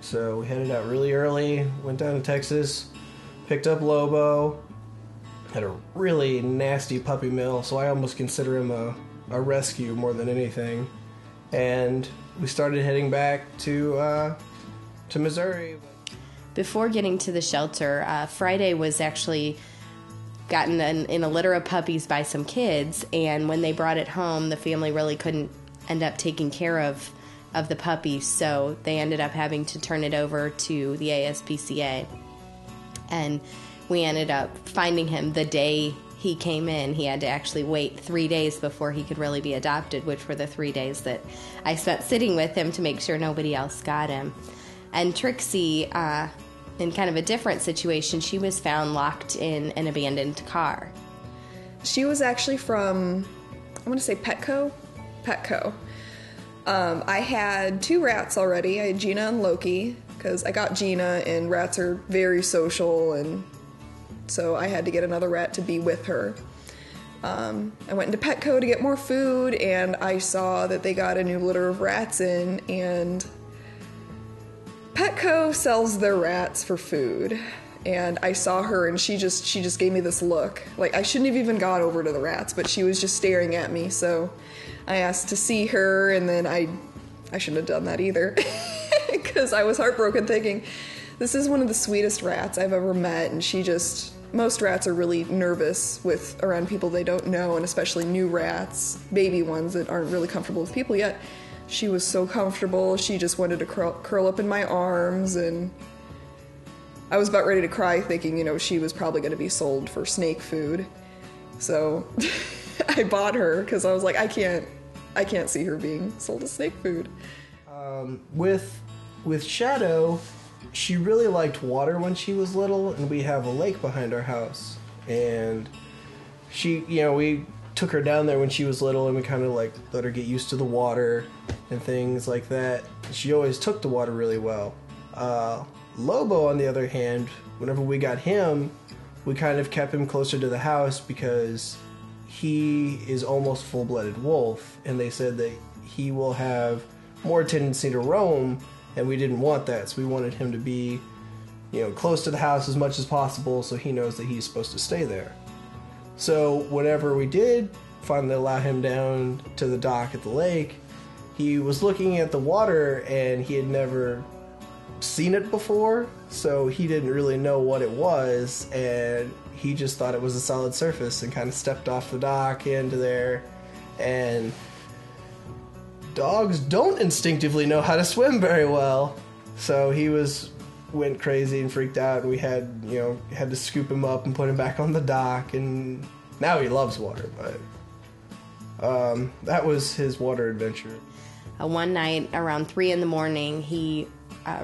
So we headed out really early, went down to Texas, picked up Lobo, had a really nasty puppy mill, so I almost consider him a rescue more than anything. And we started heading back to Missouri. Before getting to the shelter, Friday was actually gotten in a litter of puppies by some kids, and when they brought it home, the family really couldn't end up taking care of the puppy, so they ended up having to turn it over to the ASPCA. And we ended up finding him the day he came in. He had to actually wait 3 days before he could really be adopted, which were the 3 days that I spent sitting with him to make sure nobody else got him. And Trixie, in kind of a different situation, she was found locked in an abandoned car. She was actually from, I want to say Petco. I had 2 rats already. I had Gina and Loki, because I got Gina, and rats are very social, and so I had to get another rat to be with her. I went into Petco to get more food, and I saw that they got a new litter of rats in, and Petco sells their rats for food. And I saw her, and she just gave me this look. Like, I shouldn't have even gone over to the rats, but she was just staring at me, so I asked to see her, and then I shouldn't have done that either, because I was heartbroken thinking, this is one of the sweetest rats I've ever met, and most rats are really nervous around people they don't know, and especially new rats, baby ones that aren't really comfortable with people yet. She was so comfortable. She just wanted to curl up in my arms, and I was about ready to cry thinking, she was probably going to be sold for snake food. So I bought her because I was like, I can't see her being sold as snake food. With Shadow, she really liked water when she was little, and we have a lake behind our house. And she, we took her down there when she was little, and we kind of let her get used to the water and things like that. She always took the water really well. Lobo, on the other hand, whenever we got him, we kind of kept him closer to the house because he is almost full-blooded wolf, and they said that he will have more tendency to roam, and we didn't want that, so we wanted him to be, close to the house as much as possible so he knows that he's supposed to stay there. So whenever we did finally allow him down to the dock at the lake, he was looking at the water, and he had never seen it before, so he didn't really know what it was, and he just thought it was a solid surface and kind of stepped off the dock into there. And dogs don't instinctively know how to swim very well, so he went crazy and freaked out, and we had to scoop him up and put him back on the dock, and now he loves water. But that was his water adventure. One night around 3 a.m, he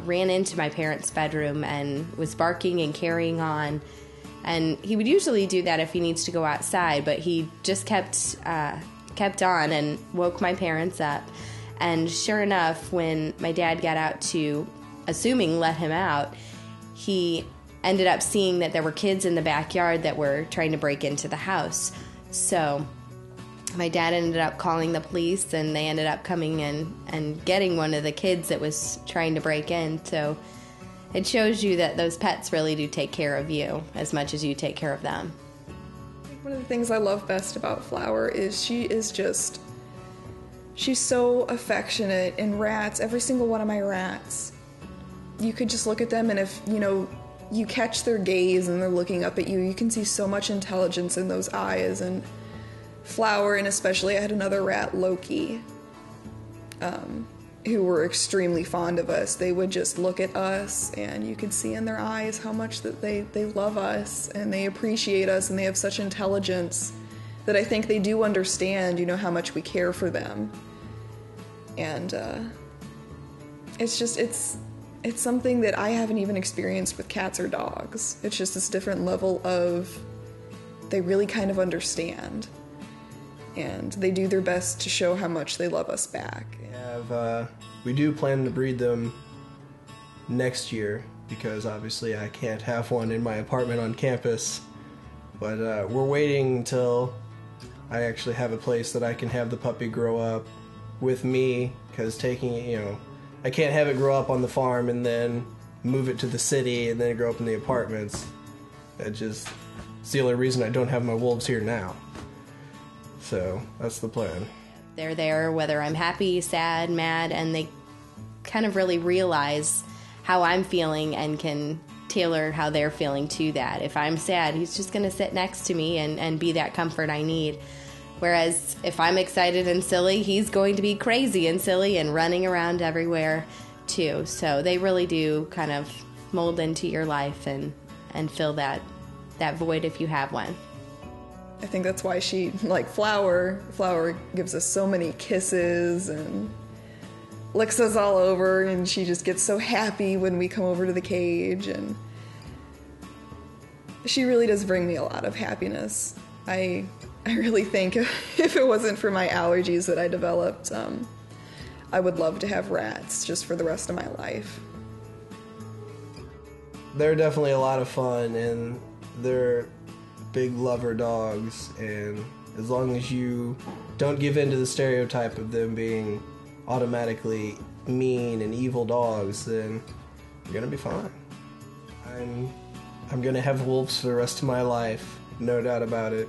ran into my parents' bedroom and was barking and carrying on. And he would usually do that if he needs to go outside, but he just kept on and woke my parents up. And sure enough, when my dad got out to, assuming let him out, he ended up seeing that there were kids in the backyard that were trying to break into the house. So my dad ended up calling the police, and they ended up coming in and getting one of the kids that was trying to break in. So it shows you that those pets really do take care of you as much as you take care of them. One of the things I love best about Flower is she's so affectionate. And rats, every single one of my rats, you could just look at them, and if, you catch their gaze and they're looking up at you, you can see so much intelligence in those eyes. And Flower, and especially I had another rat, Loki, who were extremely fond of us. They would just look at us, and you could see in their eyes how much that they love us, and they appreciate us, and they have such intelligence that I think they do understand, how much we care for them. And it's something that I haven't even experienced with cats or dogs. It's just this different level of, they really kind of understand. And they do their best to show how much they love us back. We do plan to breed them next year, because obviously I can't have one in my apartment on campus. But we're waiting until I actually have a place that I can have the puppy grow up with me, because taking it, I can't have it grow up on the farm and then move it to the city and then grow up in the apartments. It's the only reason I don't have my wolves here now. So that's the plan. They're there whether I'm happy, sad, mad, and they kind of really realize how I'm feeling and can tailor how they're feeling to that. If I'm sad, he's just going to sit next to me and be that comfort I need. Whereas if I'm excited and silly, he's going to be crazy and silly and running around everywhere too. So they really do kind of mold into your life and fill that void if you have one. I think that's why she, like Flower gives us so many kisses and licks us all over, and she just gets so happy when we come over to the cage, and she really does bring me a lot of happiness. I really think if it wasn't for my allergies that I developed, I would love to have rats just for the rest of my life. They're definitely a lot of fun, and they're big lover dogs, and as long as you don't give in to the stereotype of them being automatically mean and evil dogs, then you're gonna be fine. I'm gonna have wolves for the rest of my life, no doubt about it.